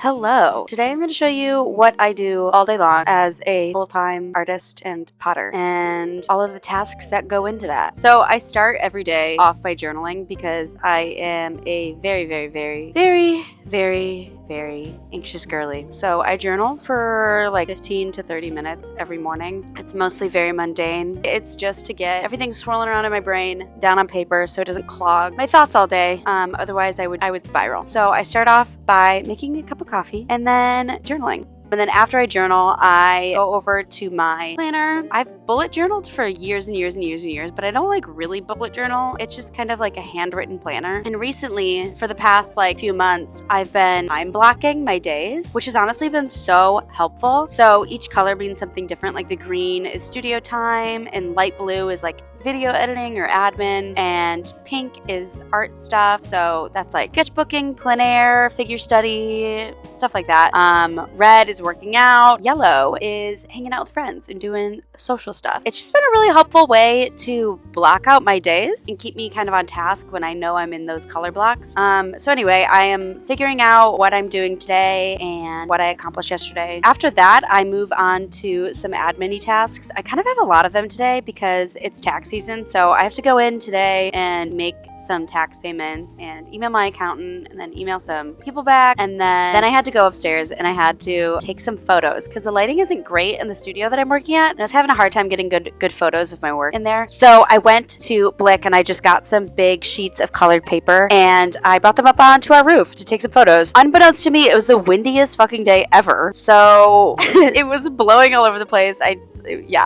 Hello. Today I'm going to show you what I do all day long as a full-time artist and potter and all of the tasks that go into that. So I start every day off by journaling because I am a very anxious girly. So I journal for like 15 to 30 minutes every morning. It's mostly very mundane. It's just to get everything swirling around in my brain down on paper so it doesn't clog my thoughts all day. Otherwise I would spiral. So I start off by making a cup of coffee and then journaling. And then after I journal, I go over to my planner. I've bullet journaled for years and years, but I don't like really bullet journal. It's just kind of like a handwritten planner. And recently, for the past few months, I've been time blocking my days, which has honestly been so helpful. So each color means something different. Like the green is studio time and light blue is like video editing or admin, and pink is art stuff. So that's like sketchbooking, plein air, figure study, stuff like that. Red is working out. Yellow is hanging out with friends and doing social stuff. It's just been a really helpful way to block out my days and keep me kind of on task when I know I'm in those color blocks. So anyway, I am figuring out what I'm doing today and what I accomplished yesterday. After that, I move on to some admin-y tasks. I kind of have a lot of them today because it's tax season. So I have to go in today and make some tax payments and email my accountant and then email some people back. And then I had to go upstairs and I had to take some photos because the lighting isn't great in the studio that I'm working at. And I was having a hard time getting good photos of my work in there. So I went to Blick and I just got some big sheets of colored paper and I brought them up onto our roof to take some photos. Unbeknownst to me, it was the windiest fucking day ever. So it was blowing all over the place.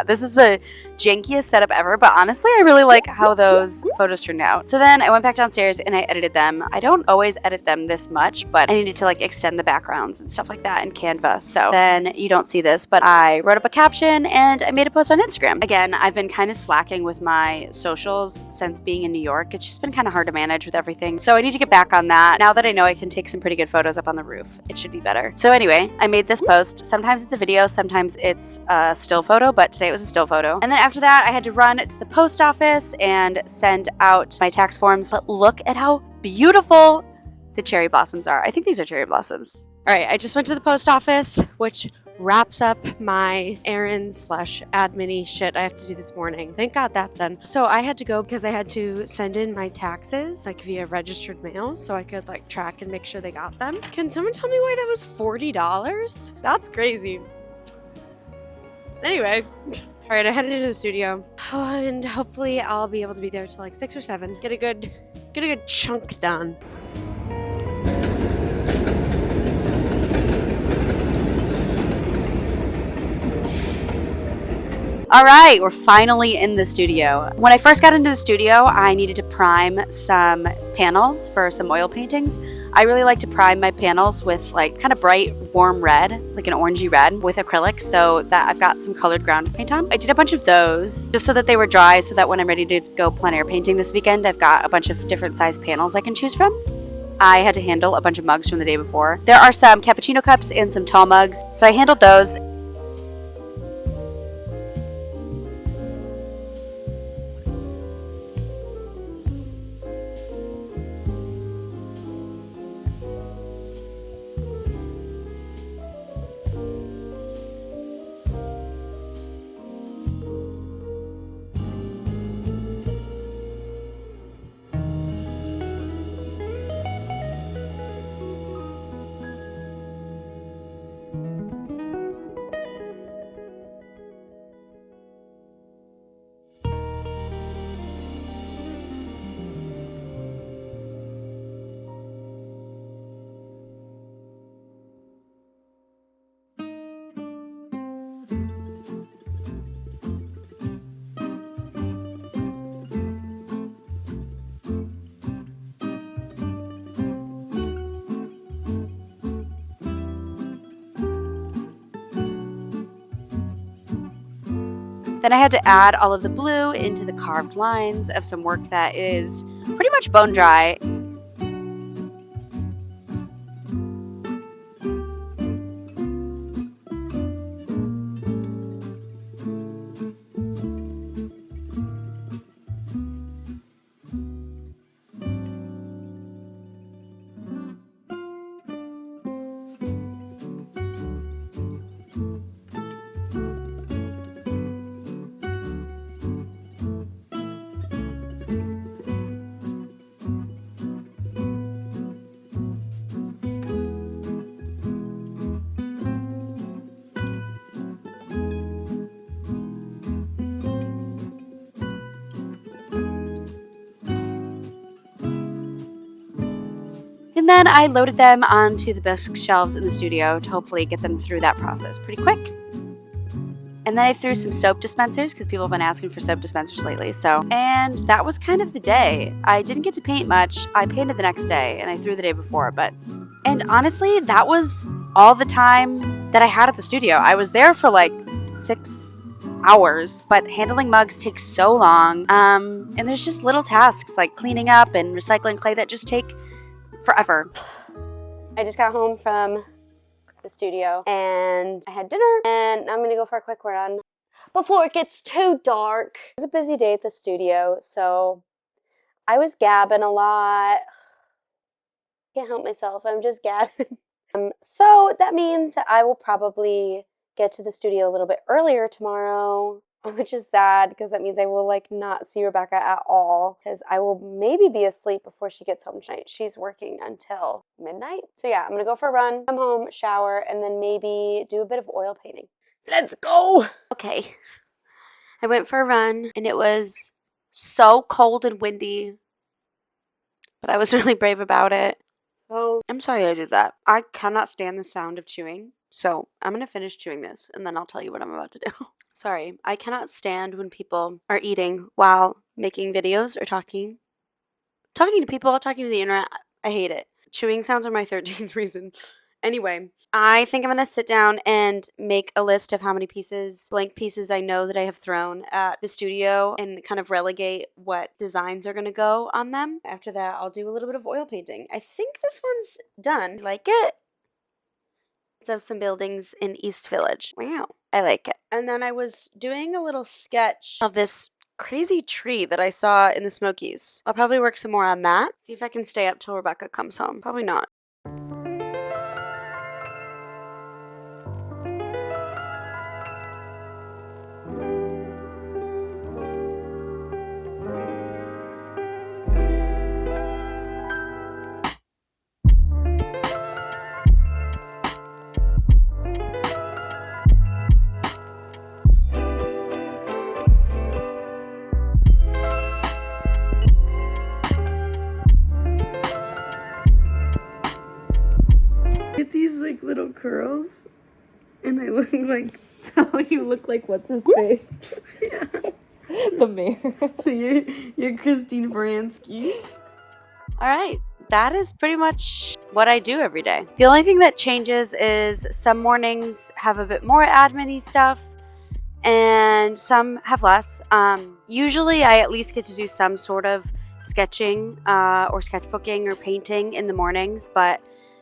This is the jankiest setup ever, but honestly, I really like how those photos turned out. So then I went back downstairs and I edited them. I don't always edit them this much, but I needed to extend the backgrounds and stuff like that in Canva. So then you don't see this, but I wrote up a caption and I made a post on Instagram. Again, I've been kind of slacking with my socials since being in New York. It's just been kind of hard to manage with everything. So I need to get back on that. Now that I know I can take some pretty good photos up on the roof, it should be better. So anyway, I made this post. Sometimes it's a video, sometimes it's a still photo, but today it was a still photo. And then after that, I had to run to the post office and send out my tax forms. But look at how beautiful the cherry blossoms are. I think these are cherry blossoms. All right, I just went to the post office, which wraps up my errands / admin-y shit I have to do this morning. Thank God that's done. So I had to go because I had to send in my taxes via registered mail so I could track and make sure they got them. Can someone tell me why that was $40? That's crazy. Anyway, all right, I headed into the studio and hopefully I'll be able to be there till 6 or 7. Get a good chunk done. All right, we're finally in the studio. When I first got into the studio, I needed to prime some panels for some oil paintings. I really like to prime my panels with kind of bright, warm red, like an orangey red with acrylic, so that I've got some colored ground to paint on. I did a bunch of those just so that they were dry, so that when I'm ready to go plein air painting this weekend, I've got a bunch of different size panels I can choose from. I had to handle a bunch of mugs from the day before. There are some cappuccino cups and some tall mugs, so I handled those. Then I had to add all of the blue into the carved lines of some work that is pretty much bone dry. And then I loaded them onto the bookshelves in the studio to hopefully get them through that process pretty quick. And then I threw some soap dispensers because people have been asking for soap dispensers lately. And that was kind of the day. I didn't get to paint much. I painted the next day and I threw the day before. And honestly, that was all the time that I had at the studio. I was there for like 6 hours, but handling mugs takes so long. And there's just little tasks like cleaning up and recycling clay that just take forever. I just got home from the studio and I had dinner and I'm gonna go for a quick run before it gets too dark. It was a busy day at the studio, so I was gabbing a lot. Can't help myself, I'm just gabbing. So that means that I will probably get to the studio a little bit earlier tomorrow, which is sad because that means I will like not see Rebecca at all because I will maybe be asleep before she gets home tonight. She's working until midnight. So yeah, I'm gonna go for a run, come home, shower, and then maybe do a bit of oil painting. Let's go! Okay, I went for a run and it was so cold and windy, but I was really brave about it. Oh, I'm sorry I did that. I cannot stand the sound of chewing. So I'm going to finish chewing this and then I'll tell you what I'm about to do. Sorry, I cannot stand when people are eating while making videos or talking to people, talking to the internet. I hate it. Chewing sounds are my 13th reason. Anyway, I think I'm going to sit down and make a list of how many blank pieces I know that I have thrown at the studio and kind of relegate what designs are going to go on them. After that, I'll do a little bit of oil painting. I think this one's done. Like it? Of some buildings in East Village. Wow, I like it. And then I was doing a little sketch of this crazy tree that I saw in the Smokies. I'll probably work some more on that. See if I can stay up till Rebecca comes home. Probably not. Get these like little curls and I look like you look like what's his face? Yeah. The mayor. So you're Christine Baranski. All right, that is pretty much what I do every day. The only thing that changes is some mornings have a bit more admin-y stuff and some have less. Usually I at least get to do some sort of sketching or sketchbooking or painting in the mornings, but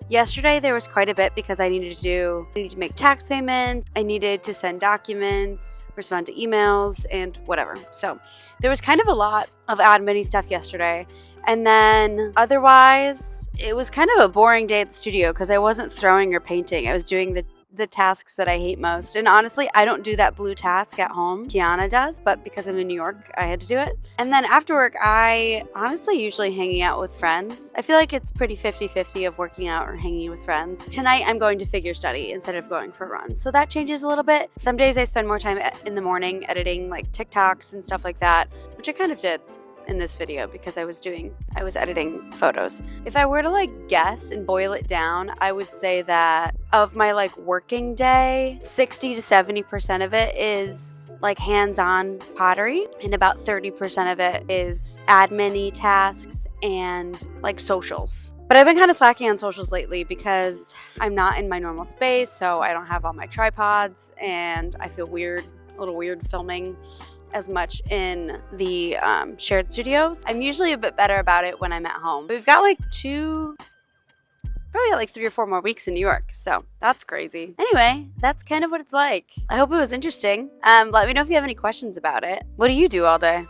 yesterday there was quite a bit because I needed to make tax payments, I needed to send documents, respond to emails, and whatever. So there was kind of a lot of admin-y stuff yesterday. And then otherwise, it was kind of a boring day at the studio because I wasn't throwing or painting. I was doing the tasks that I hate most. And honestly, I don't do that blue task at home. Kiana does, but because I'm in New York, I had to do it. And then after work, I honestly usually hanging out with friends. I feel like it's pretty 50-50 of working out or hanging with friends. Tonight, I'm going to figure study instead of going for a run. So that changes a little bit. Some days I spend more time in the morning editing like TikToks and stuff like that, which I kind of did in this video because I was editing photos. If I were to like guess and boil it down, I would say that of my like working day, 60 to 70% of it is like hands-on pottery and about 30% of it is admin-y tasks and like socials. But I've been kind of slacking on socials lately because I'm not in my normal space, so I don't have all my tripods and I feel a little weird filming as much in the shared studios. I'm usually a bit better about it when I'm at home. We've got like probably like 3 or 4 more weeks in New York, so that's crazy. Anyway, that's kind of what it's like. I hope it was interesting. Let me know if you have any questions about it. What do you do all day?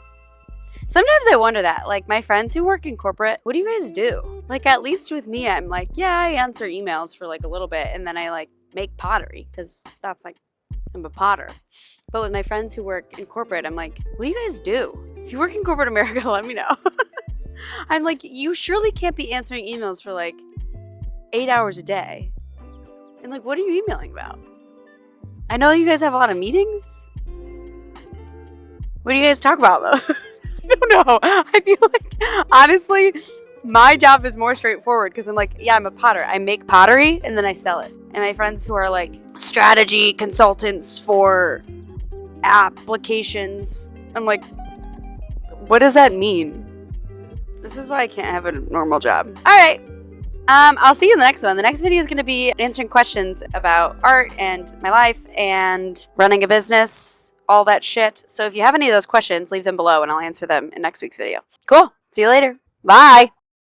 Sometimes I wonder that, like my friends who work in corporate, what do you guys do? Like at least with me, I'm like, yeah, I answer emails for like a little bit and then I like make pottery because that's like, I'm a potter. But with my friends who work in corporate, I'm like, what do you guys do? If you work in corporate America, let me know. I'm like, you surely can't be answering emails for like 8 hours a day. And like, what are you emailing about? I know you guys have a lot of meetings. What do you guys talk about though? I don't know. I feel like, honestly, My job is more straightforward because I'm like, yeah, I'm a potter. I make pottery and then I sell it. And my friends who are like strategy consultants for applications, I'm like, what does that mean? This is why I can't have a normal job. All right. I'll see you in the next one. The next video is going to be answering questions about art and my life and running a business, all that shit. So if you have any of those questions, leave them below and I'll answer them in next week's video. Cool. See you later. Bye.